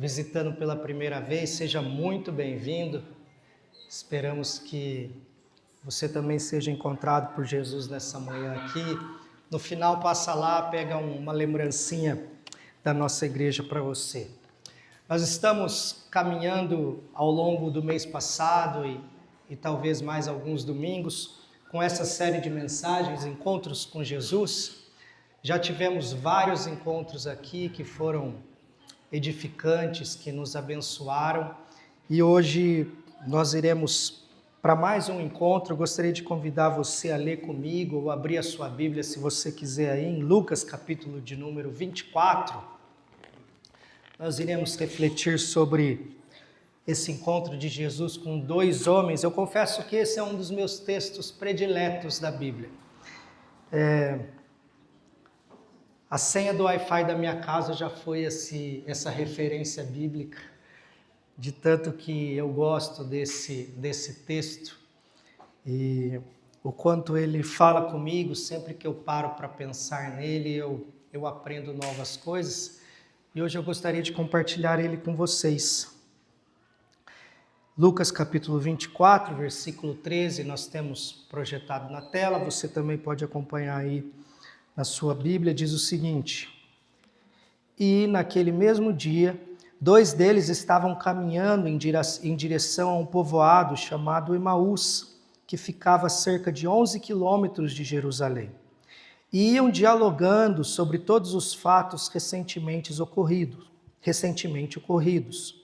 visitando pela primeira vez, seja muito bem-vindo. Esperamos que você também seja encontrado por Jesus nessa manhã aqui. No final, passa lá, pega uma lembrancinha da nossa igreja para você. Nós estamos caminhando ao longo do mês passado e talvez mais alguns domingos com essa série de mensagens, Encontros com Jesus. Já tivemos vários encontros aqui que foram edificantes, que nos abençoaram, e hoje nós iremos para mais um encontro. Eu gostaria de convidar você a ler comigo ou abrir a sua Bíblia, se você quiser, aí em Lucas capítulo de número 24. Nós iremos refletir sobre esse encontro de Jesus com dois homens. Eu confesso que esse é um dos meus textos prediletos da Bíblia. A senha do Wi-Fi da minha casa já foi essa referência bíblica, de tanto que eu gosto desse texto e o quanto ele fala comigo. Sempre que eu paro para pensar nele, eu aprendo novas coisas. E hoje eu gostaria de compartilhar ele com vocês. Lucas capítulo 24, versículo 13, nós temos projetado na tela, você também pode acompanhar aí na sua Bíblia. Diz o seguinte: E naquele mesmo dia, dois deles estavam caminhando em direção a um povoado chamado Emaús, que ficava a cerca de 11 quilômetros de Jerusalém. E iam dialogando sobre todos os fatos recentemente ocorridos.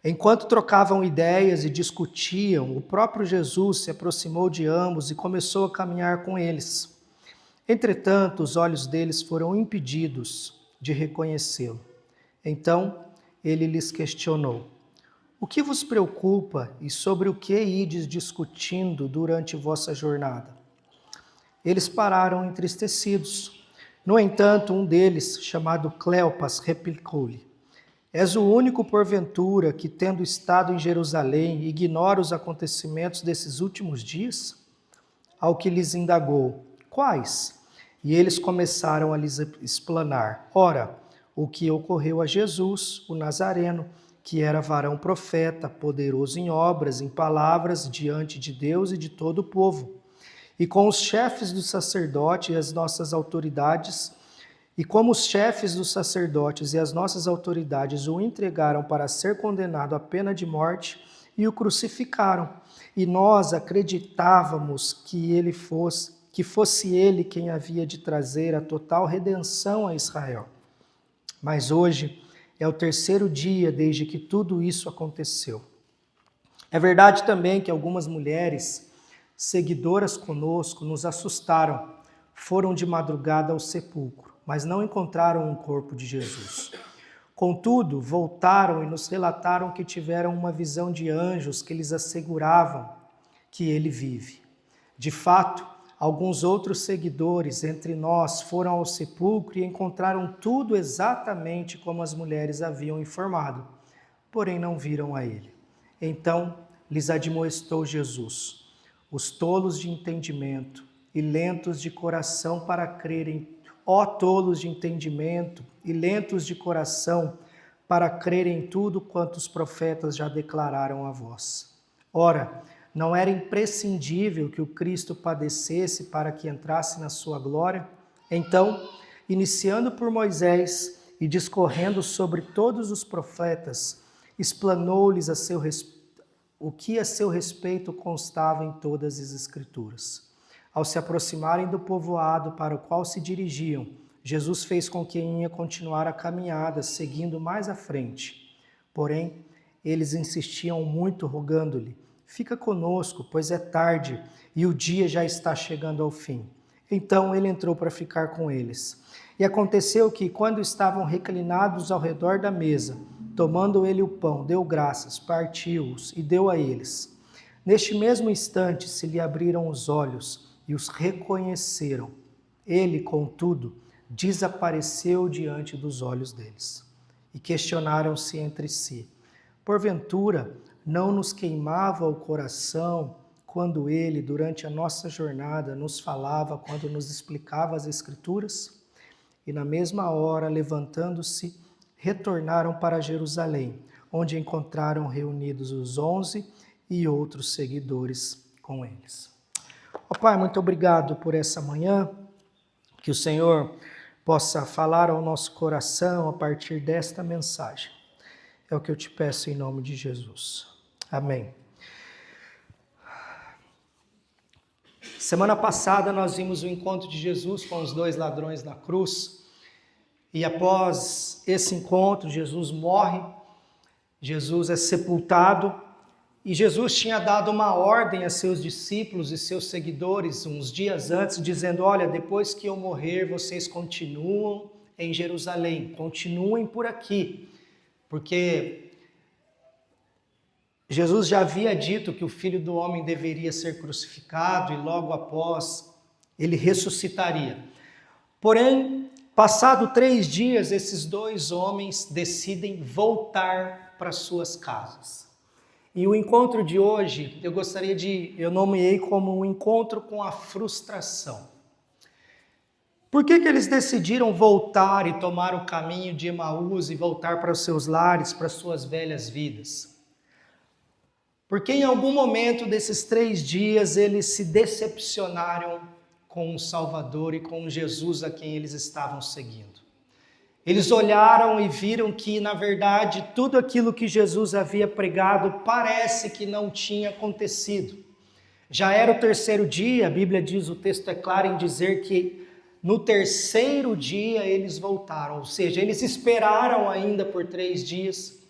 Enquanto trocavam ideias e discutiam, o próprio Jesus se aproximou de ambos e começou a caminhar com eles. Entretanto, os olhos deles foram impedidos de reconhecê-lo. Então, ele lhes questionou: O que vos preocupa e sobre o que ides discutindo durante vossa jornada? Eles pararam entristecidos. No entanto, um deles, chamado Cleopas, replicou-lhe: És o único, porventura, que, tendo estado em Jerusalém, ignora os acontecimentos desses últimos dias? Ao que lhes indagou: Quais? E eles começaram a lhes explanar. Ora, o que ocorreu a Jesus, o Nazareno, que era varão profeta, poderoso em obras, em palavras, diante de Deus e de todo o povo. E com os chefes dos sacerdotes e as nossas autoridades, o entregaram para ser condenado à pena de morte e o crucificaram. E nós acreditávamos que fosse ele quem havia de trazer a total redenção a Israel. Mas hoje é o terceiro dia desde que tudo isso aconteceu. É verdade também que algumas mulheres seguidoras conosco nos assustaram. Foram de madrugada ao sepulcro, mas não encontraram o corpo de Jesus. Contudo, voltaram e nos relataram que tiveram uma visão de anjos que lhes asseguravam que ele vive. De fato, alguns outros seguidores entre nós foram ao sepulcro e encontraram tudo exatamente como as mulheres haviam informado, porém não viram a ele. Então lhes admoestou Jesus: Os tolos de entendimento e lentos de coração para crerem, ó tolos de entendimento e lentos de coração para crerem em tudo quanto os profetas já declararam a vós. Ora, não era imprescindível que o Cristo padecesse para que entrasse na sua glória? Então, iniciando por Moisés e discorrendo sobre todos os profetas, explanou-lhes o que a seu respeito constava em todas as Escrituras. Ao se aproximarem do povoado para o qual se dirigiam, Jesus fez com que ia continuar a caminhada, seguindo mais à frente. Porém, eles insistiam muito, rogando-lhe: Fica conosco, pois é tarde e o dia já está chegando ao fim. Então ele entrou para ficar com eles. E aconteceu que, quando estavam reclinados ao redor da mesa, tomando ele o pão, deu graças, partiu-os e deu a eles. Neste mesmo instante se lhe abriram os olhos e os reconheceram. Ele, contudo, desapareceu diante dos olhos deles. E questionaram-se entre si: Porventura, não nos queimava o coração quando ele, durante a nossa jornada, nos falava, quando nos explicava as Escrituras? E na mesma hora, levantando-se, retornaram para Jerusalém, onde encontraram reunidos os 11 e outros seguidores com eles. Ó Pai, muito obrigado por essa manhã, que o Senhor possa falar ao nosso coração a partir desta mensagem. É o que eu te peço em nome de Jesus. Amém. Semana passada nós vimos o encontro de Jesus com os 2 ladrões na cruz. E após esse encontro, Jesus morre, Jesus é sepultado. E Jesus tinha dado uma ordem a seus discípulos e seus seguidores uns dias antes, dizendo: olha, depois que eu morrer, vocês continuam em Jerusalém, continuem por aqui, porque Jesus já havia dito que o Filho do Homem deveria ser crucificado e logo após ele ressuscitaria. Porém, passado 3 dias, esses 2 homens decidem voltar para suas casas. E o encontro de hoje, eu nomeei como um encontro com a frustração. Por que eles decidiram voltar e tomar o caminho de Emaús e voltar para os seus lares, para suas velhas vidas? Porque em algum momento desses 3 dias eles se decepcionaram com o Salvador e com Jesus a quem eles estavam seguindo. Eles olharam e viram que, na verdade, tudo aquilo que Jesus havia pregado parece que não tinha acontecido. Já era o 3º dia, a Bíblia diz, o texto é claro em dizer que no 3º dia eles voltaram, ou seja, eles esperaram ainda por 3 dias,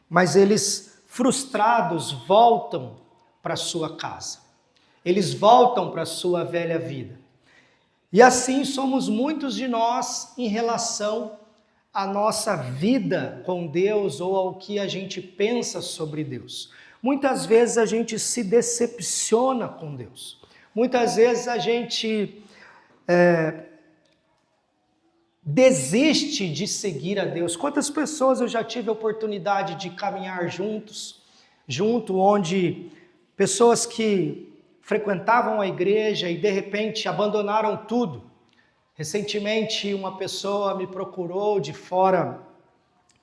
mas eles, frustrados, voltam para sua casa. Eles voltam para a sua velha vida. E assim somos muitos de nós em relação à nossa vida com Deus ou ao que a gente pensa sobre Deus. Muitas vezes a gente se decepciona com Deus. Muitas vezes a gente desiste de seguir a Deus. Quantas pessoas eu já tive a oportunidade de caminhar junto, onde pessoas que frequentavam a igreja e de repente abandonaram tudo. Recentemente uma pessoa me procurou de fora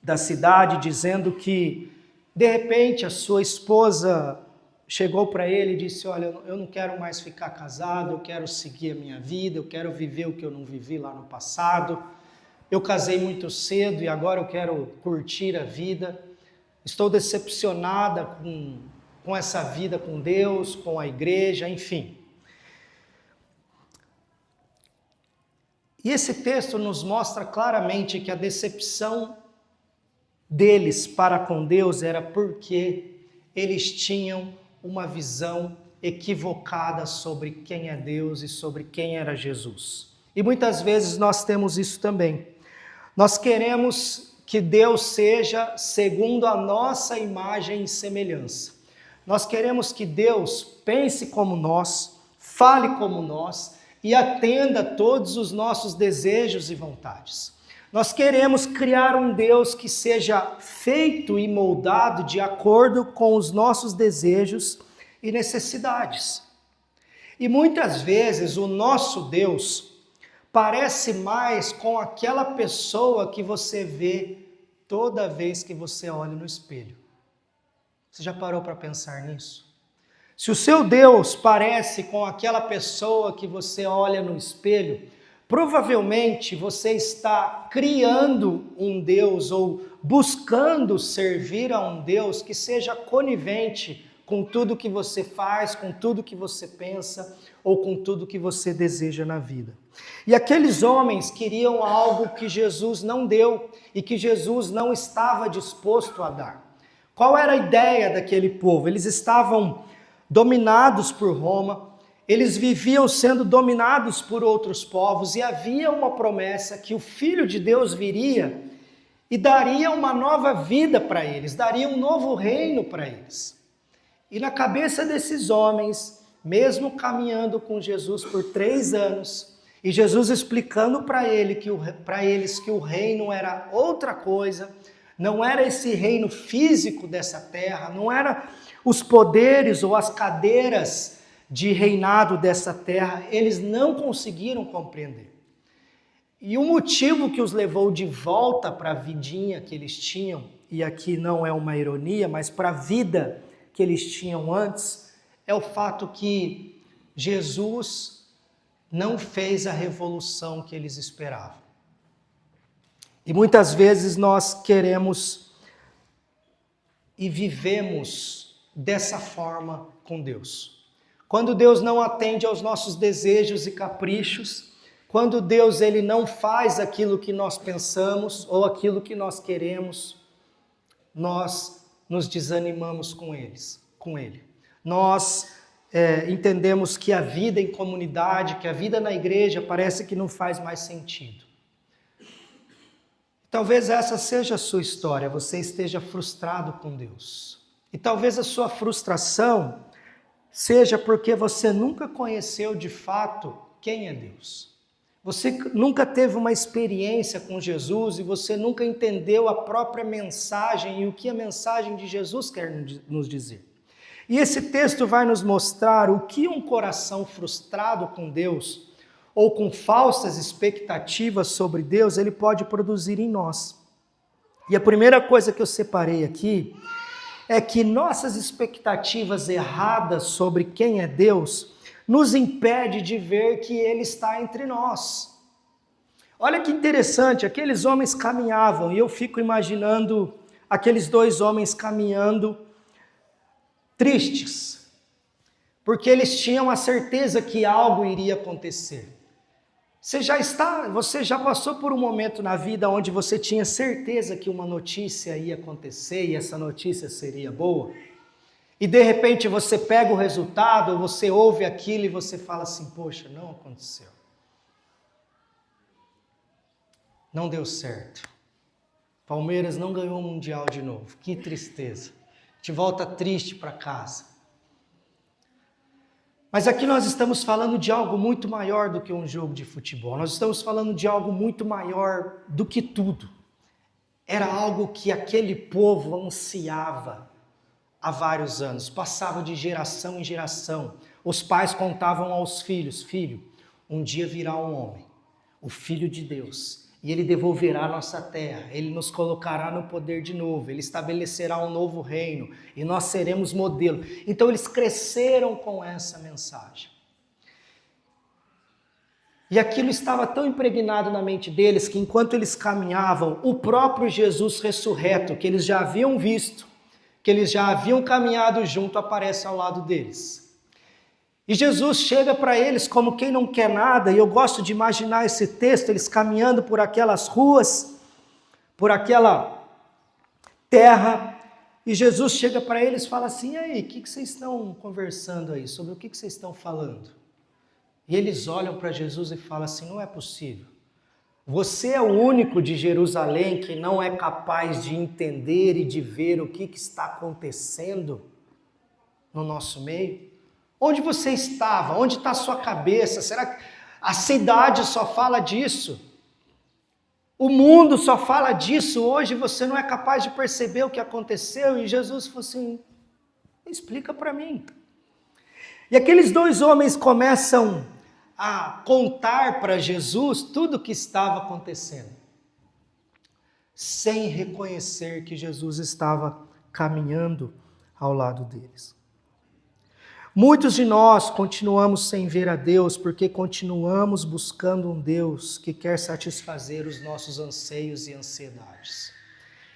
da cidade dizendo que de repente a sua esposa chegou para ele e disse: olha, eu não quero mais ficar casado, eu quero seguir a minha vida, eu quero viver o que eu não vivi lá no passado. Eu casei muito cedo e agora eu quero curtir a vida. Estou decepcionada com essa vida com Deus, com a igreja, enfim. E esse texto nos mostra claramente que a decepção deles para com Deus era porque eles tinham uma visão equivocada sobre quem é Deus e sobre quem era Jesus. E muitas vezes nós temos isso também. Nós queremos que Deus seja segundo a nossa imagem e semelhança. Nós queremos que Deus pense como nós, fale como nós e atenda todos os nossos desejos e vontades. Nós queremos criar um Deus que seja feito e moldado de acordo com os nossos desejos e necessidades. E muitas vezes o nosso Deus parece mais com aquela pessoa que você vê toda vez que você olha no espelho. Você já parou para pensar nisso? Se o seu Deus parece com aquela pessoa que você olha no espelho, provavelmente você está criando um Deus ou buscando servir a um Deus que seja conivente com tudo que você faz, com tudo que você pensa ou com tudo que você deseja na vida. E aqueles homens queriam algo que Jesus não deu e que Jesus não estava disposto a dar. Qual era a ideia daquele povo? Eles estavam dominados por Roma, eles viviam sendo dominados por outros povos e havia uma promessa que o Filho de Deus viria e daria uma nova vida para eles, daria um novo reino para eles. E na cabeça desses homens, mesmo caminhando com Jesus por 3 anos, e Jesus explicando para eles que o reino era outra coisa, não era esse reino físico dessa terra, não era os poderes ou as cadeiras de reinado dessa terra, eles não conseguiram compreender. E o motivo que os levou de volta para a vidinha que eles tinham, e aqui não é uma ironia, mas para a vida que eles tinham antes, é o fato que Jesus não fez a revolução que eles esperavam. E muitas vezes nós queremos e vivemos dessa forma com Deus. Quando Deus não atende aos nossos desejos e caprichos, quando Deus ele não faz aquilo que nós pensamos ou aquilo que nós queremos, nós nos desanimamos com Ele. Nós entendemos que a vida em comunidade, que a vida na igreja parece que não faz mais sentido. Talvez essa seja a sua história, você esteja frustrado com Deus. E talvez a sua frustração seja porque você nunca conheceu de fato quem é Deus. Você nunca teve uma experiência com Jesus e você nunca entendeu a própria mensagem e o que a mensagem de Jesus quer nos dizer. E esse texto vai nos mostrar o que um coração frustrado com Deus ou com falsas expectativas sobre Deus, ele pode produzir em nós. E a primeira coisa que eu separei aqui é que nossas expectativas erradas sobre quem é Deus nos impede de ver que Ele está entre nós. Olha que interessante, aqueles homens caminhavam, e eu fico imaginando aqueles dois homens caminhando tristes, porque eles tinham a certeza que algo iria acontecer. Você já passou por um momento na vida onde você tinha certeza que uma notícia ia acontecer e essa notícia seria boa? E de repente você pega o resultado, você ouve aquilo e você fala assim, poxa, não aconteceu. Não deu certo. Palmeiras não ganhou o Mundial de novo. Que tristeza. A gente volta triste para casa. Mas aqui nós estamos falando de algo muito maior do que um jogo de futebol. Nós estamos falando de algo muito maior do que tudo. Era algo que aquele povo ansiava há vários anos, passava de geração em geração. Os pais contavam aos filhos, filho, um dia virá um homem, o Filho de Deus, e ele devolverá a nossa terra, ele nos colocará no poder de novo, ele estabelecerá um novo reino, e nós seremos modelo. Então eles cresceram com essa mensagem. E aquilo estava tão impregnado na mente deles, que enquanto eles caminhavam, o próprio Jesus ressurreto, que eles já haviam visto, que eles já haviam caminhado junto, aparece ao lado deles. E Jesus chega para eles como quem não quer nada, e eu gosto de imaginar esse texto, eles caminhando por aquelas ruas, por aquela terra, e Jesus chega para eles e fala assim, e aí, o que vocês estão conversando aí? Sobre o que vocês estão falando? E eles olham para Jesus e falam assim, não é possível. Você é o único de Jerusalém que não é capaz de entender e de ver o que está acontecendo no nosso meio? Onde você estava? Onde está a sua cabeça? Será que a cidade só fala disso? O mundo só fala disso? Hoje você não é capaz de perceber o que aconteceu? E Jesus falou assim, explica para mim. E aqueles dois homens começam a contar para Jesus tudo o que estava acontecendo, sem reconhecer que Jesus estava caminhando ao lado deles. Muitos de nós continuamos sem ver a Deus porque continuamos buscando um Deus que quer satisfazer os nossos anseios e ansiedades.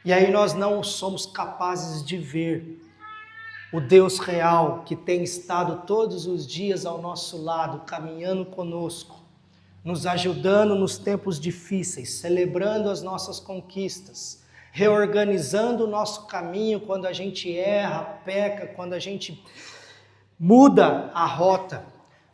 E aí nós não somos capazes de ver o Deus real que tem estado todos os dias ao nosso lado, caminhando conosco, nos ajudando nos tempos difíceis, celebrando as nossas conquistas, reorganizando o nosso caminho quando a gente erra, peca, quando a gente muda a rota,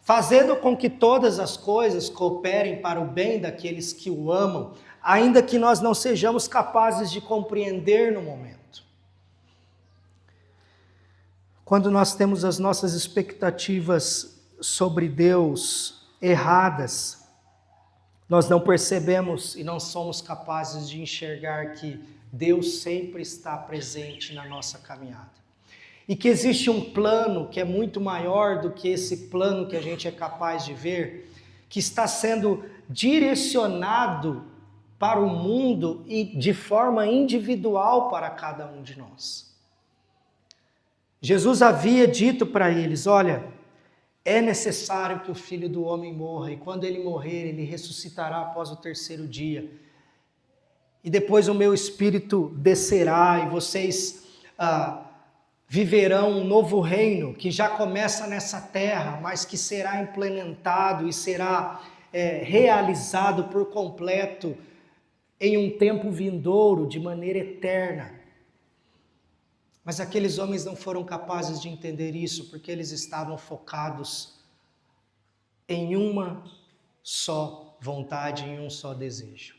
fazendo com que todas as coisas cooperem para o bem daqueles que o amam, ainda que nós não sejamos capazes de compreender no momento. Quando nós temos as nossas expectativas sobre Deus erradas, nós não percebemos e não somos capazes de enxergar que Deus sempre está presente na nossa caminhada. E que existe um plano que é muito maior do que esse plano que a gente é capaz de ver, que está sendo direcionado para o mundo e de forma individual para cada um de nós. Jesus havia dito para eles: olha, é necessário que o Filho do Homem morra, e quando ele morrer, ele ressuscitará após o 3º dia. E depois o meu Espírito descerá e vocês viverão um novo reino que já começa nessa terra, mas que será implementado e será realizado por completo em um tempo vindouro, de maneira eterna. Mas aqueles homens não foram capazes de entender isso, porque eles estavam focados em uma só vontade, em um só desejo.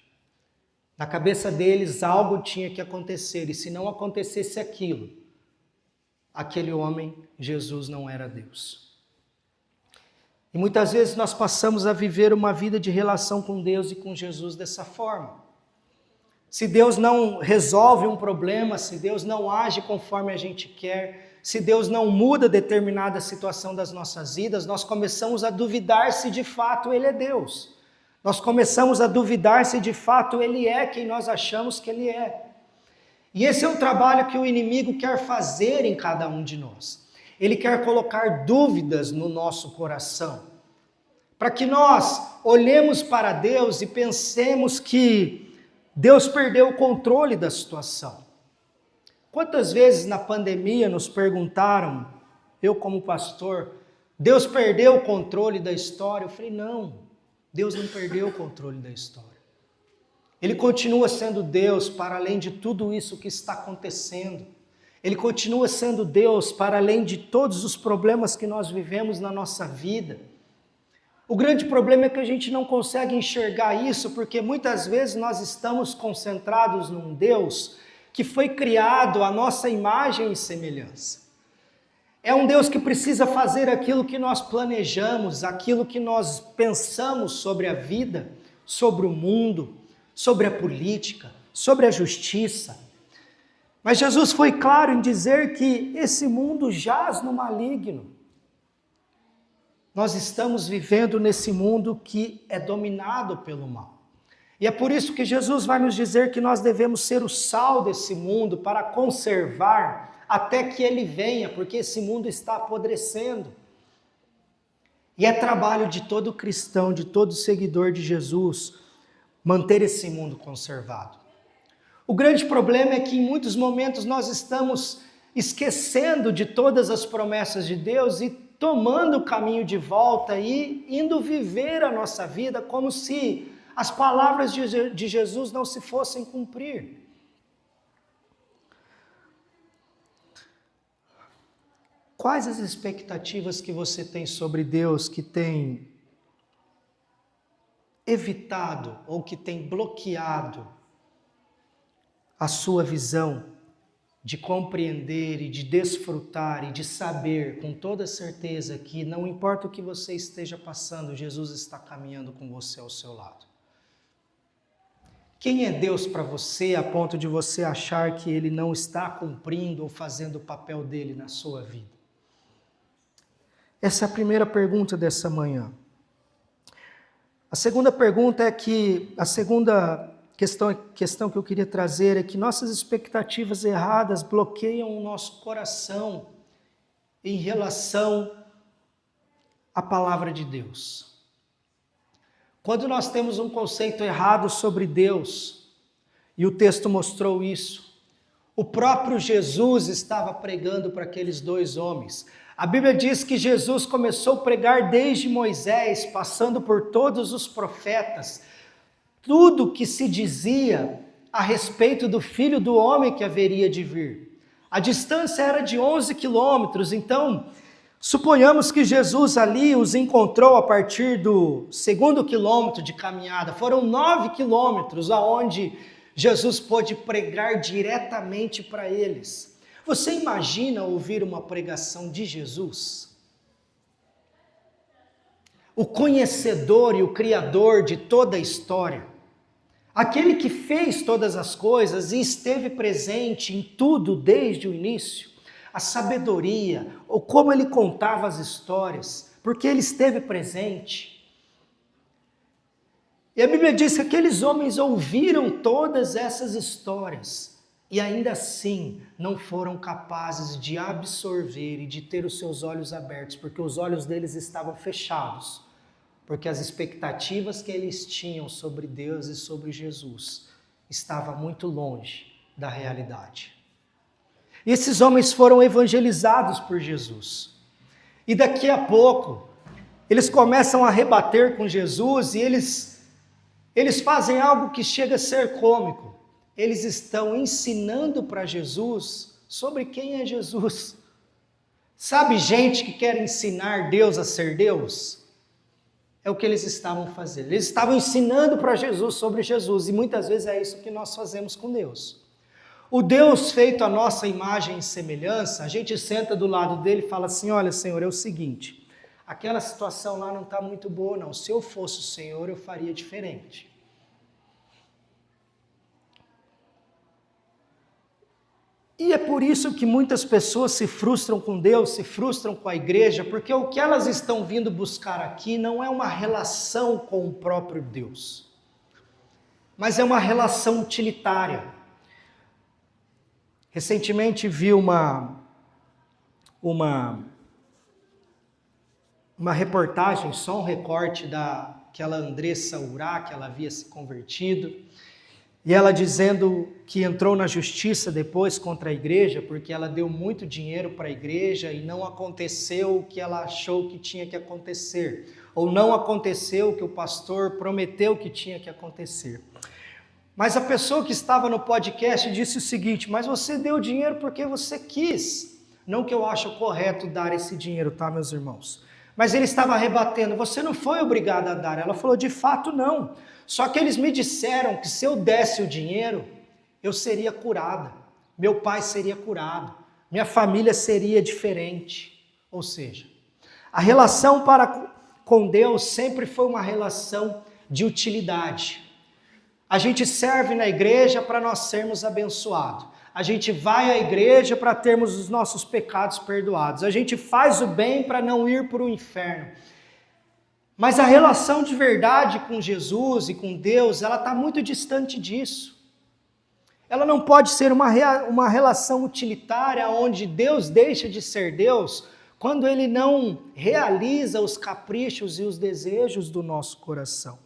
Na cabeça deles algo tinha que acontecer, e se não acontecesse aquilo, aquele homem, Jesus, não era Deus. E muitas vezes nós passamos a viver uma vida de relação com Deus e com Jesus dessa forma. Se Deus não resolve um problema, se Deus não age conforme a gente quer, se Deus não muda determinada situação das nossas vidas, nós começamos a duvidar se de fato Ele é Deus. Nós começamos a duvidar se de fato Ele é quem nós achamos que Ele é. E esse é o trabalho que o inimigo quer fazer em cada um de nós. Ele quer colocar dúvidas no nosso coração, para que nós olhemos para Deus e pensemos que Deus perdeu o controle da situação. Quantas vezes na pandemia nos perguntaram, eu como pastor, Deus perdeu o controle da história? Eu falei, não, Deus não perdeu o controle da história. Ele continua sendo Deus para além de tudo isso que está acontecendo. Ele continua sendo Deus para além de todos os problemas que nós vivemos na nossa vida. O grande problema é que a gente não consegue enxergar isso, porque muitas vezes nós estamos concentrados num Deus que foi criado à nossa imagem e semelhança. É um Deus que precisa fazer aquilo que nós planejamos, aquilo que nós pensamos sobre a vida, sobre o mundo, sobre a política, sobre a justiça. Mas Jesus foi claro em dizer que esse mundo jaz no maligno. Nós estamos vivendo nesse mundo que é dominado pelo mal. E é por isso que Jesus vai nos dizer que nós devemos ser o sal desse mundo para conservar até que ele venha, porque esse mundo está apodrecendo. E é trabalho de todo cristão, de todo seguidor de Jesus, manter esse mundo conservado. O grande problema é que em muitos momentos nós estamos esquecendo de todas as promessas de Deus e tomando o caminho de volta e indo viver a nossa vida como se as palavras de Jesus não se fossem cumprir. Quais as expectativas que você tem sobre Deus que tem evitado ou que tem bloqueado a sua visão de compreender e de desfrutar e de saber com toda certeza que não importa o que você esteja passando, Jesus está caminhando com você ao seu lado? Quem é Deus para você a ponto de você achar que Ele não está cumprindo ou fazendo o papel dele na sua vida? Essa é a primeira pergunta dessa manhã. A segunda pergunta é que, a segunda questão que eu queria trazer é que nossas expectativas erradas bloqueiam o nosso coração em relação à palavra de Deus. Quando nós temos um conceito errado sobre Deus, e o texto mostrou isso, o próprio Jesus estava pregando para aqueles dois homens. A Bíblia diz que Jesus começou a pregar desde Moisés, passando por todos os profetas, tudo que se dizia a respeito do Filho do Homem que haveria de vir. A distância era de 11 quilômetros, então suponhamos que Jesus ali os encontrou a partir do 2º quilômetro de caminhada. Foram 9 quilômetros aonde Jesus pôde pregar diretamente para eles. Você imagina ouvir uma pregação de Jesus? O conhecedor e o criador de toda a história, aquele que fez todas as coisas e esteve presente em tudo desde o início, a sabedoria, ou como ele contava as histórias, porque ele esteve presente. E a Bíblia diz que aqueles homens ouviram todas essas histórias e ainda assim não foram capazes de absorver e de ter os seus olhos abertos, porque os olhos deles estavam fechados, porque as expectativas que eles tinham sobre Deus e sobre Jesus estavam muito longe da realidade. E esses homens foram evangelizados por Jesus. E daqui a pouco, eles começam a rebater com Jesus e eles fazem algo que chega a ser cômico. Eles estão ensinando para Jesus sobre quem é Jesus. Sabe gente que quer ensinar Deus a ser Deus? É o que eles estavam fazendo. Eles estavam ensinando para Jesus sobre Jesus. E muitas vezes é isso que nós fazemos com Deus. O Deus feito à nossa imagem e semelhança, a gente senta do lado dele e fala assim, olha Senhor, é o seguinte, aquela situação lá não está muito boa não, se eu fosse o Senhor eu faria diferente. E é por isso que muitas pessoas se frustram com Deus, se frustram com a igreja, porque o que elas estão vindo buscar aqui não é uma relação com o próprio Deus, mas é uma relação utilitária. Recentemente vi uma reportagem, só um recorte daquela Andressa Urá, que ela havia se convertido, e ela dizendo que entrou na justiça depois contra a igreja, porque ela deu muito dinheiro para a igreja e não aconteceu o que ela achou que tinha que acontecer, ou não aconteceu o que o pastor prometeu que tinha que acontecer. Mas a pessoa que estava no podcast disse o seguinte, mas você deu dinheiro porque você quis. Não que eu acho correto dar esse dinheiro, tá, meus irmãos? Mas ele estava rebatendo, você não foi obrigado a dar. Ela falou, de fato não. Só que eles me disseram que se eu desse o dinheiro, eu seria curada. Meu pai seria curado. Minha família seria diferente. Ou seja, a relação com Deus sempre foi uma relação de utilidade. A gente serve na igreja para nós sermos abençoados. A gente vai à igreja para termos os nossos pecados perdoados. A gente faz o bem para não ir para o inferno. Mas a relação de verdade com Jesus e com Deus, ela está muito distante disso. Ela não pode ser uma relação utilitária onde Deus deixa de ser Deus quando Ele não realiza os caprichos e os desejos do nosso coração.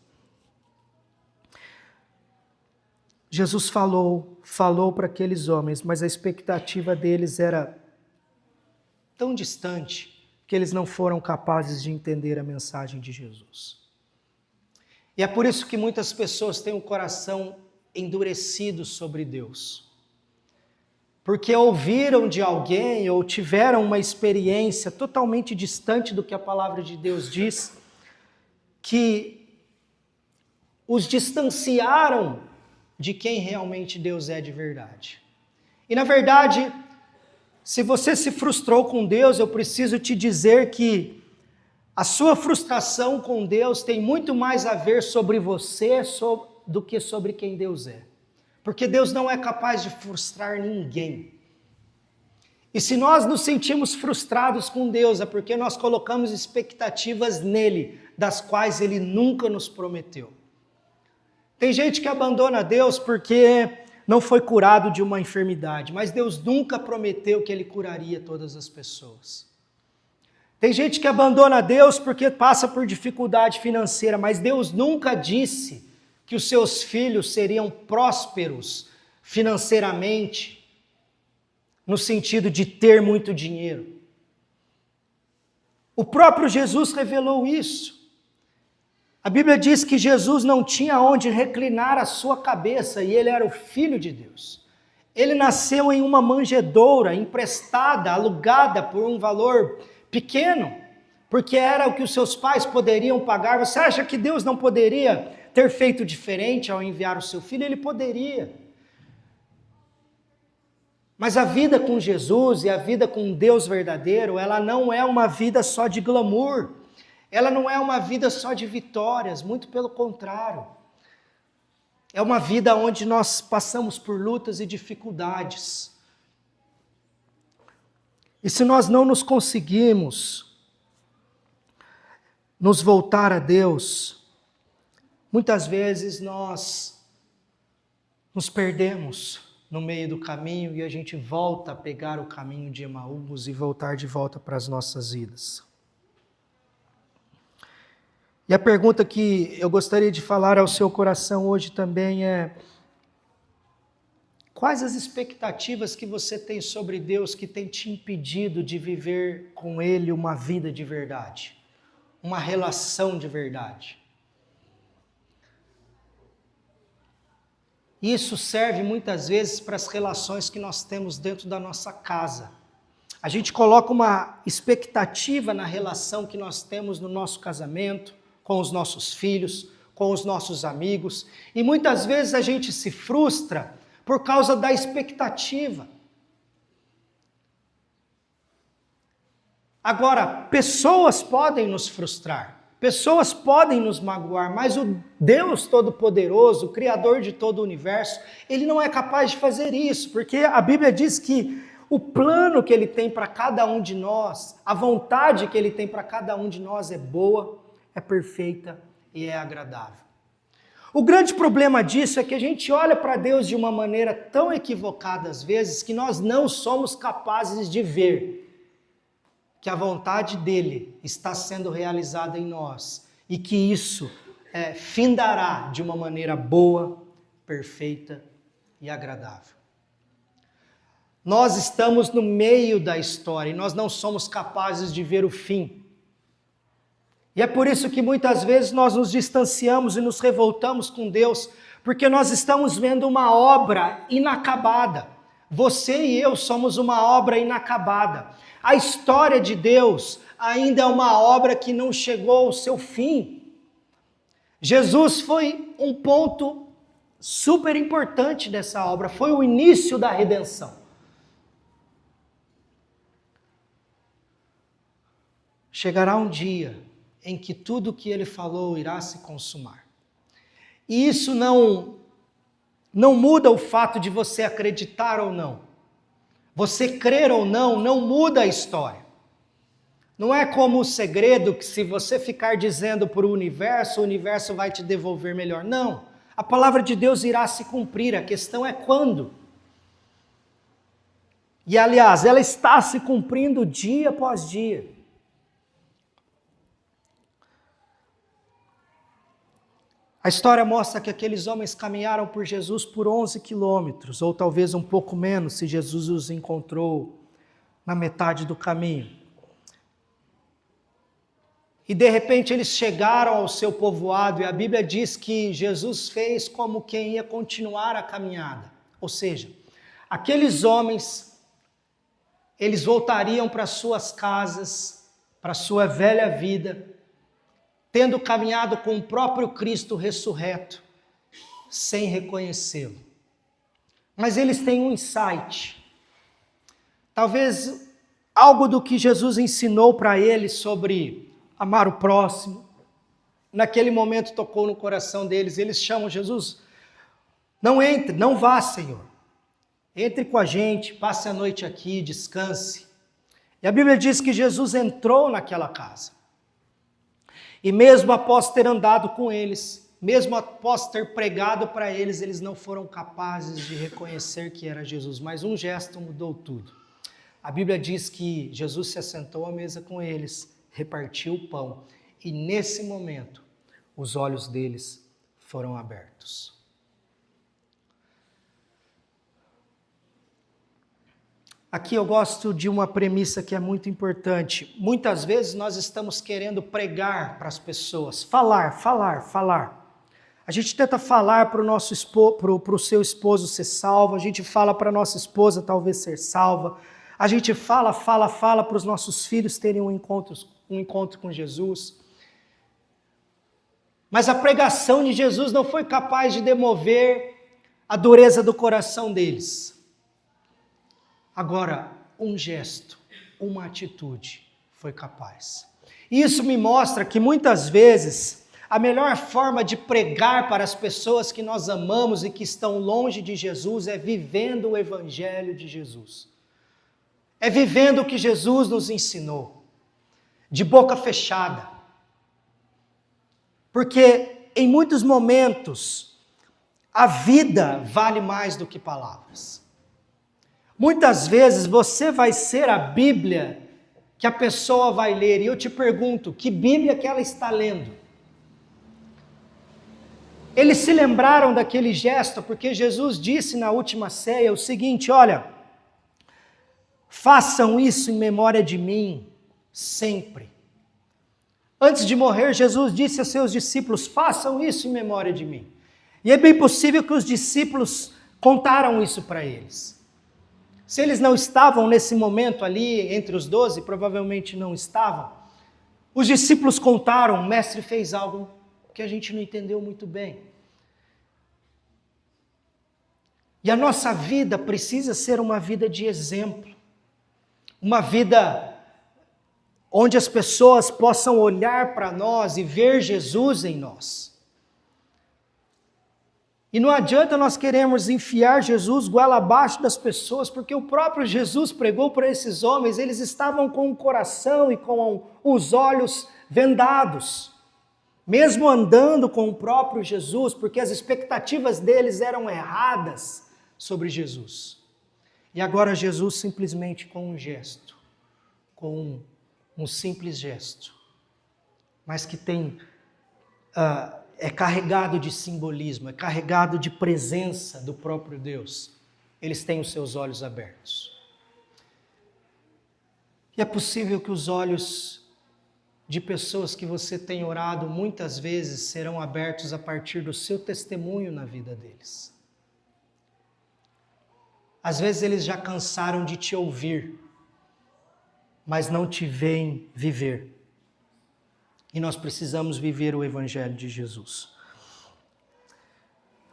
Jesus falou para aqueles homens, mas a expectativa deles era tão distante que eles não foram capazes de entender a mensagem de Jesus. E é por isso que muitas pessoas têm o coração endurecido sobre Deus. Porque ouviram de alguém ou tiveram uma experiência totalmente distante do que a palavra de Deus diz, que os distanciaram de quem realmente Deus é de verdade. E na verdade, se você se frustrou com Deus, eu preciso te dizer que a sua frustração com Deus tem muito mais a ver sobre você do que sobre quem Deus é. Porque Deus não é capaz de frustrar ninguém. E se nós nos sentimos frustrados com Deus, é porque nós colocamos expectativas nele, das quais ele nunca nos prometeu. Tem gente que abandona Deus porque não foi curado de uma enfermidade, mas Deus nunca prometeu que Ele curaria todas as pessoas. Tem gente que abandona Deus porque passa por dificuldade financeira, mas Deus nunca disse que os seus filhos seriam prósperos financeiramente, no sentido de ter muito dinheiro. O próprio Jesus revelou isso. A Bíblia diz que Jesus não tinha onde reclinar a sua cabeça e ele era o Filho de Deus. Ele nasceu em uma manjedoura emprestada, alugada por um valor pequeno, porque era o que os seus pais poderiam pagar. Você acha que Deus não poderia ter feito diferente ao enviar o seu Filho? Ele poderia. Mas a vida com Jesus e a vida com Deus verdadeiro, ela não é uma vida só de glamour. Ela não é uma vida só de vitórias, muito pelo contrário. É uma vida onde nós passamos por lutas e dificuldades. E se nós não nos conseguimos nos voltar a Deus, Muitas vezes nós nos perdemos no meio do caminho e a gente volta a pegar o caminho de Emaús e voltar de volta para as nossas vidas. E a pergunta que eu gostaria de falar ao seu coração hoje também é: quais as expectativas que você tem sobre Deus que tem te impedido de viver com Ele uma vida de verdade, uma relação de verdade? Isso serve muitas vezes para as relações que nós temos dentro da nossa casa. A gente coloca uma expectativa na relação que nós temos no nosso casamento, com os nossos filhos, com os nossos amigos, e muitas vezes a gente se frustra por causa da expectativa. Agora, pessoas podem nos frustrar. Pessoas podem nos magoar, mas o Deus Todo-Poderoso, o Criador de todo o universo, Ele não é capaz de fazer isso, porque a Bíblia diz que o plano que Ele tem para cada um de nós, a vontade que Ele tem para cada um de nós é boa, é perfeita e é agradável. O grande problema disso é que a gente olha para Deus de uma maneira tão equivocada às vezes, que nós não somos capazes de ver que a vontade dele está sendo realizada em nós e que isso findará de uma maneira boa, perfeita e agradável. Nós estamos no meio da história e nós não somos capazes de ver o fim. E é por isso que muitas vezes nós nos distanciamos e nos revoltamos com Deus, porque nós estamos vendo uma obra inacabada. Você e eu somos uma obra inacabada. A história de Deus ainda é uma obra que não chegou ao seu fim. Jesus foi um ponto super importante dessa obra, foi o início da redenção. Chegará um dia em que tudo o que ele falou irá se consumar. E isso não muda o fato de você acreditar ou não. Você crer ou não muda a história. Não é como o segredo que se você ficar dizendo para o universo vai te devolver melhor. Não, a palavra de Deus irá se cumprir, a questão é quando. E aliás, ela está se cumprindo dia após dia. A história mostra que aqueles homens caminharam por Jesus por 11 quilômetros, ou talvez um pouco menos, se Jesus os encontrou na metade do caminho. E de repente eles chegaram ao seu povoado, e a Bíblia diz que Jesus fez como quem ia continuar a caminhada. Ou seja, aqueles homens, eles voltariam para suas casas, para sua velha vida, tendo caminhado com o próprio Cristo ressurreto, sem reconhecê-lo. Mas eles têm um insight. Talvez algo do que Jesus ensinou para eles sobre amar o próximo, naquele momento tocou no coração deles. Eles chamam Jesus: não entre, não vá, Senhor. Entre com a gente, passe a noite aqui, descanse. E a Bíblia diz que Jesus entrou naquela casa. E mesmo após ter andado com eles, mesmo após ter pregado para eles, eles não foram capazes de reconhecer que era Jesus. Mas um gesto mudou tudo. A Bíblia diz que Jesus se assentou à mesa com eles, repartiu o pão, e nesse momento, os olhos deles foram abertos. Aqui eu gosto de uma premissa que é muito importante. Muitas vezes nós estamos querendo pregar para as pessoas, falar. A gente tenta falar para o seu esposo ser salvo, a gente fala para a nossa esposa talvez ser salva, a gente fala para os nossos filhos terem um encontro com Jesus. Mas a pregação de Jesus não foi capaz de demover a dureza do coração deles. Agora, um gesto, uma atitude foi capaz. Isso me mostra que muitas vezes a melhor forma de pregar para as pessoas que nós amamos e que estão longe de Jesus é vivendo o Evangelho de Jesus. É vivendo o que Jesus nos ensinou, de boca fechada. Porque em muitos momentos, a vida vale mais do que palavras. Muitas vezes você vai ser a Bíblia que a pessoa vai ler. E eu te pergunto, que Bíblia que ela está lendo? Eles se lembraram daquele gesto porque Jesus disse na última ceia o seguinte: olha, façam isso em memória de mim sempre. Antes de morrer, Jesus disse a seus discípulos: façam isso em memória de mim. E é bem possível que os discípulos contaram isso para eles. Se eles não estavam nesse momento ali entre os 12, provavelmente não estavam, os discípulos contaram: o mestre fez algo que a gente não entendeu muito bem. E a nossa vida precisa ser uma vida de exemplo, uma vida onde as pessoas possam olhar para nós e ver Jesus em nós. E não adianta nós queremos enfiar Jesus goela abaixo das pessoas, porque o próprio Jesus pregou para esses homens, eles estavam com o coração e com os olhos vendados, mesmo andando com o próprio Jesus, porque as expectativas deles eram erradas sobre Jesus. E agora Jesus simplesmente com um gesto, com um simples gesto, mas que tem... é carregado de simbolismo, é carregado de presença do próprio Deus. Eles têm os seus olhos abertos. E é possível que os olhos de pessoas que você tem orado muitas vezes serão abertos a partir do seu testemunho na vida deles. Às vezes eles já cansaram de te ouvir, mas não te veem viver. E nós precisamos viver o Evangelho de Jesus.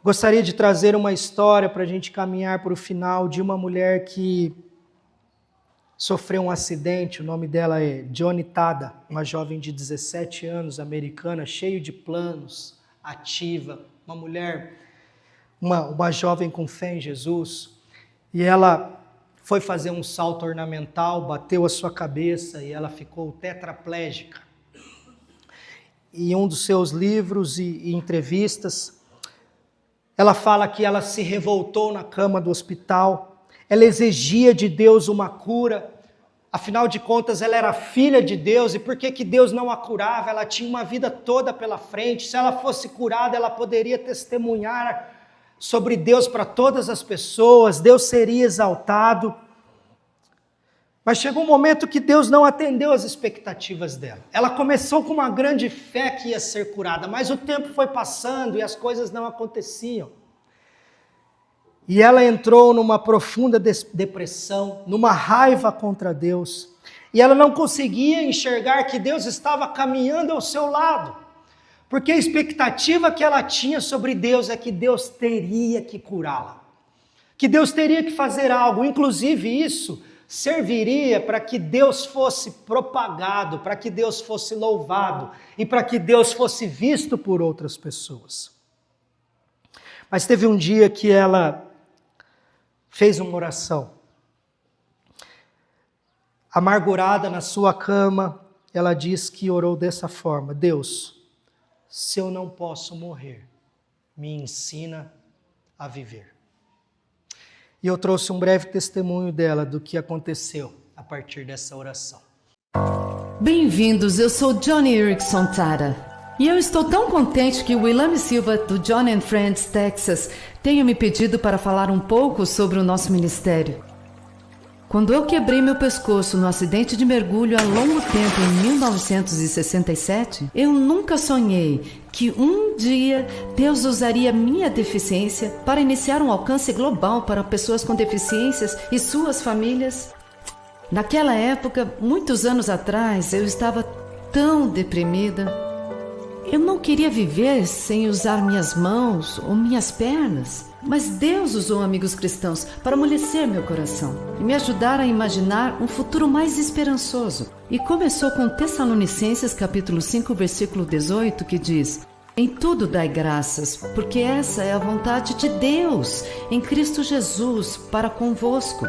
Gostaria de trazer uma história para a gente caminhar para o final de uma mulher que sofreu um acidente. O nome dela é Joni Tada, uma jovem de 17 anos, americana, cheia de planos, ativa, uma mulher, uma jovem com fé em Jesus. E ela foi fazer um salto ornamental, bateu a sua cabeça e ela ficou tetraplégica. Em um dos seus livros e entrevistas, ela fala que ela se revoltou na cama do hospital, ela exigia de Deus uma cura, afinal de contas ela era filha de Deus, e por que Deus não a curava? Ela tinha uma vida toda pela frente, se ela fosse curada ela poderia testemunhar sobre Deus para todas as pessoas, Deus seria exaltado. Mas chegou um momento que Deus não atendeu às expectativas dela. Ela começou com uma grande fé que ia ser curada, mas o tempo foi passando e as coisas não aconteciam. E ela entrou numa profunda depressão, numa raiva contra Deus. E ela não conseguia enxergar que Deus estava caminhando ao seu lado. Porque a expectativa que ela tinha sobre Deus é que Deus teria que curá-la. Que Deus teria que fazer algo, inclusive isso serviria para que Deus fosse propagado, para que Deus fosse louvado e para que Deus fosse visto por outras pessoas. Mas teve um dia que ela fez uma oração. Amargurada na sua cama, ela diz que orou dessa forma: Deus, se eu não posso morrer, me ensina a viver. E eu trouxe um breve testemunho dela do que aconteceu a partir dessa oração. Bem-vindos, eu sou Joni Eareckson Tada. E eu estou tão contente que o William Silva, do John & Friends, Texas, tenha me pedido para falar um pouco sobre o nosso ministério. Quando eu quebrei meu pescoço no acidente de mergulho há longo tempo, em 1967, eu nunca sonhei que um dia Deus usaria minha deficiência para iniciar um alcance global para pessoas com deficiências e suas famílias. Naquela época, muitos anos atrás, eu estava tão deprimida. Eu não queria viver sem usar minhas mãos ou minhas pernas. Mas Deus usou amigos cristãos para amolecer meu coração e me ajudar a imaginar um futuro mais esperançoso. E começou com Tessalonicenses capítulo 5, versículo 18, que diz: em tudo dai graças, porque essa é a vontade de Deus, em Cristo Jesus, para convosco.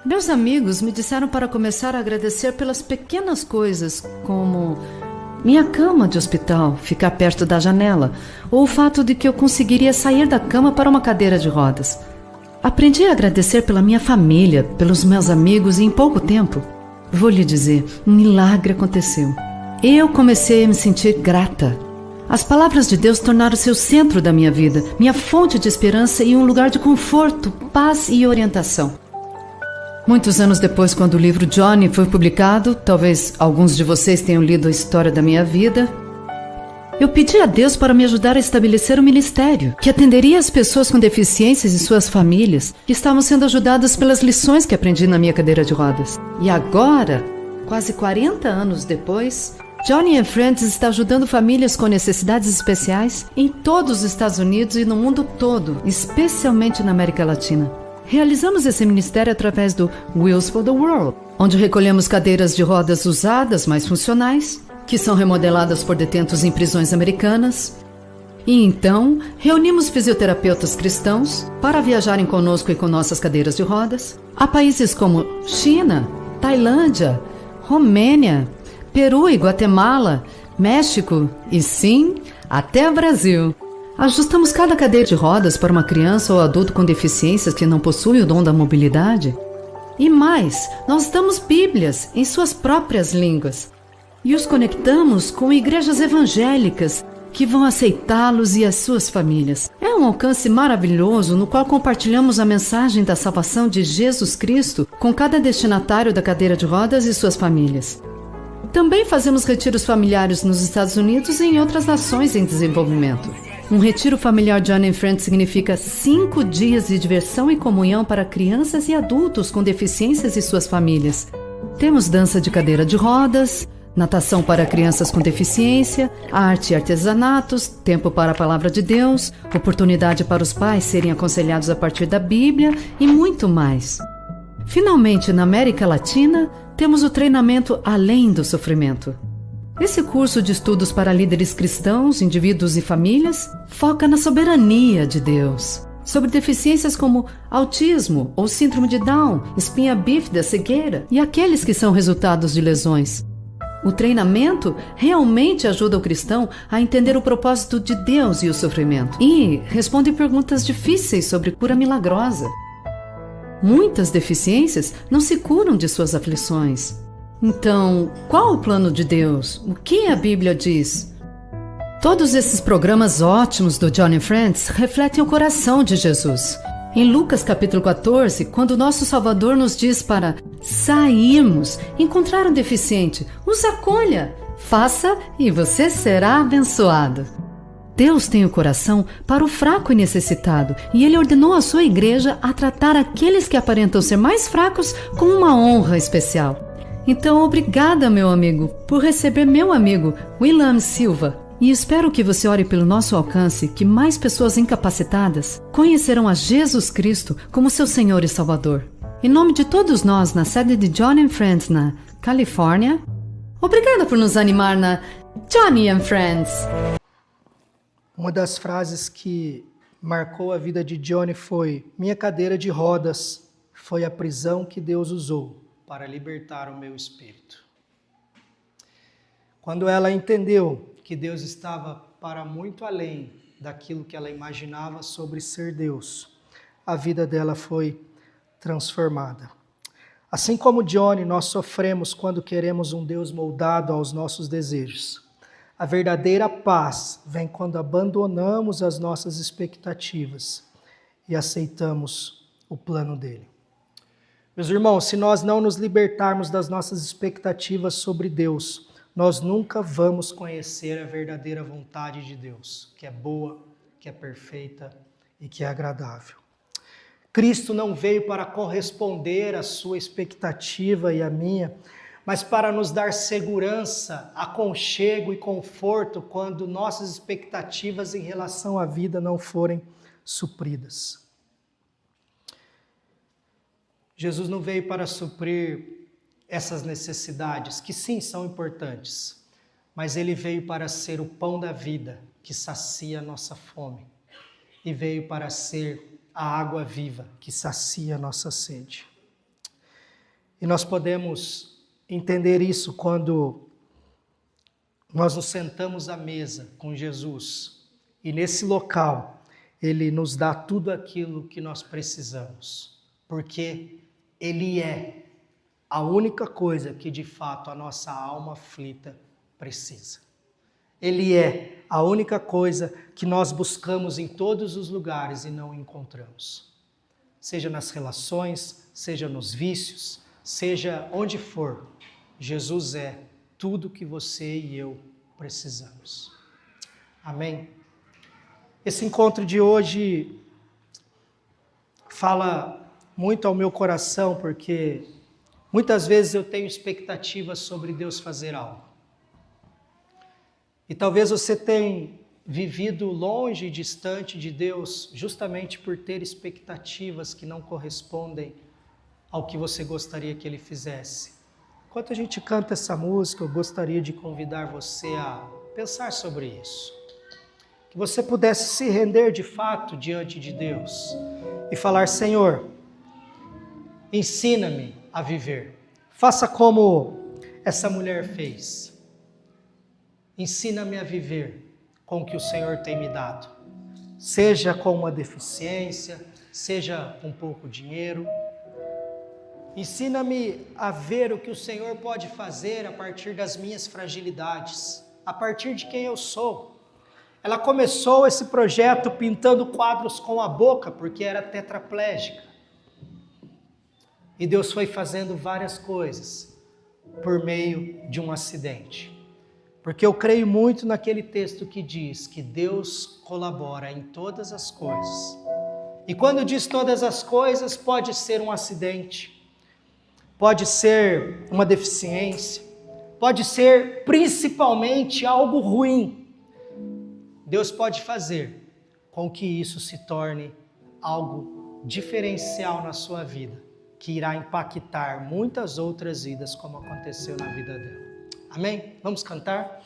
Meus amigos me disseram para começar a agradecer pelas pequenas coisas, como Minha cama de hospital ficar perto da janela, ou o fato de que eu conseguiria sair da cama para uma cadeira de rodas. Aprendi a agradecer pela minha família, pelos meus amigos e em pouco tempo, vou lhe dizer, um milagre aconteceu. Eu comecei a me sentir grata. As palavras de Deus tornaram-se o centro da minha vida, minha fonte de esperança e um lugar de conforto, paz e orientação. Muitos anos depois, quando o livro Johnny foi publicado, talvez alguns de vocês tenham lido a história da minha vida, eu pedi a Deus para me ajudar a estabelecer um ministério que atenderia as pessoas com deficiências e suas famílias que estavam sendo ajudadas pelas lições que aprendi na minha cadeira de rodas. E agora, quase 40 anos depois, Johnny and Friends está ajudando famílias com necessidades especiais em todos os Estados Unidos e no mundo todo, especialmente na América Latina. Realizamos esse ministério através do Wheels for the World, onde recolhemos cadeiras de rodas usadas, mais funcionais, que são remodeladas por detentos em prisões americanas. E então, reunimos fisioterapeutas cristãos para viajarem conosco e com nossas cadeiras de rodas a países como China, Tailândia, Romênia, Peru e Guatemala, México e, sim, até o Brasil. Ajustamos cada cadeira de rodas para uma criança ou adulto com deficiências que não possui o dom da mobilidade. E mais, nós damos Bíblias em suas próprias línguas e os conectamos com igrejas evangélicas que vão aceitá-los e as suas famílias. É um alcance maravilhoso no qual compartilhamos a mensagem da salvação de Jesus Cristo com cada destinatário da cadeira de rodas e suas famílias. Também fazemos retiros familiares nos Estados Unidos e em outras nações em desenvolvimento. Um retiro familiar Johnny and Friends significa 5 dias de diversão e comunhão para crianças e adultos com deficiências e suas famílias. Temos dança de cadeira de rodas, natação para crianças com deficiência, arte e artesanatos, tempo para a palavra de Deus, oportunidade para os pais serem aconselhados a partir da Bíblia e muito mais. Finalmente, na América Latina, temos o treinamento Além do Sofrimento. Esse curso de estudos para líderes cristãos, indivíduos e famílias foca na soberania de Deus, sobre deficiências como autismo ou síndrome de Down, espinha bífida, cegueira e aqueles que são resultados de lesões. O treinamento realmente ajuda o cristão a entender o propósito de Deus e o sofrimento e responde perguntas difíceis sobre cura milagrosa. Muitas deficiências não se curam de suas aflições. Então, qual o plano de Deus? O que a Bíblia diz? Todos esses programas ótimos do Johnny and Friends refletem o coração de Jesus. Em Lucas capítulo 14, quando o nosso Salvador nos diz para sairmos, encontrar um deficiente, os acolha, faça e você será abençoado. Deus tem o coração para o fraco e necessitado, e Ele ordenou à sua igreja a tratar aqueles que aparentam ser mais fracos com uma honra especial. Então, obrigada, meu amigo, por receber meu amigo, William Silva. E espero que você ore pelo nosso alcance, que mais pessoas incapacitadas conhecerão a Jesus Cristo como seu Senhor e Salvador. Em nome de todos nós, na sede de Johnny and Friends, na Califórnia, obrigada por nos animar na Johnny and Friends. Uma das frases que marcou a vida de Johnny foi: minha cadeira de rodas foi a prisão que Deus usou para libertar o meu espírito. Quando ela entendeu que Deus estava para muito além daquilo que ela imaginava sobre ser Deus, a vida dela foi transformada. Assim como Johnny, nós sofremos quando queremos um Deus moldado aos nossos desejos. A verdadeira paz vem quando abandonamos as nossas expectativas e aceitamos o plano dele. Meus irmãos, se nós não nos libertarmos das nossas expectativas sobre Deus, nós nunca vamos conhecer a verdadeira vontade de Deus, que é boa, que é perfeita e que é agradável. Cristo não veio para corresponder à sua expectativa e à minha, mas para nos dar segurança, aconchego e conforto quando nossas expectativas em relação à vida não forem supridas. Jesus não veio para suprir essas necessidades, que sim, são importantes, mas ele veio para ser o pão da vida, que sacia a nossa fome, e veio para ser a água viva, que sacia a nossa sede. E nós podemos entender isso quando nós nos sentamos à mesa com Jesus e nesse local Ele nos dá tudo aquilo que nós precisamos, porque Ele é a única coisa que de fato a nossa alma aflita precisa. Ele é a única coisa que nós buscamos em todos os lugares e não encontramos. Seja nas relações, seja nos vícios, seja onde for, Jesus é tudo que você e eu precisamos. Amém? Esse encontro de hoje fala muito ao meu coração, porque muitas vezes eu tenho expectativas sobre Deus fazer algo. E talvez você tenha vivido longe e distante de Deus justamente por ter expectativas que não correspondem ao que você gostaria que Ele fizesse. Enquanto a gente canta essa música, eu gostaria de convidar você a pensar sobre isso. Que você pudesse se render de fato diante de Deus e falar: Senhor, ensina-me a viver. Faça como essa mulher fez. Ensina-me a viver com o que o Senhor tem me dado. Seja com uma deficiência, seja com pouco dinheiro. Ensina-me a ver o que o Senhor pode fazer a partir das minhas fragilidades, a partir de quem eu sou. Ela começou esse projeto pintando quadros com a boca, porque era tetraplégica. E Deus foi fazendo várias coisas por meio de um acidente. Porque eu creio muito naquele texto que diz que Deus colabora em todas as coisas. E quando diz todas as coisas, pode ser um acidente, pode ser uma deficiência, pode ser principalmente algo ruim. Deus pode fazer com que isso se torne algo diferencial na sua vida, que irá impactar muitas outras vidas, como aconteceu na vida dela. Amém? Vamos cantar?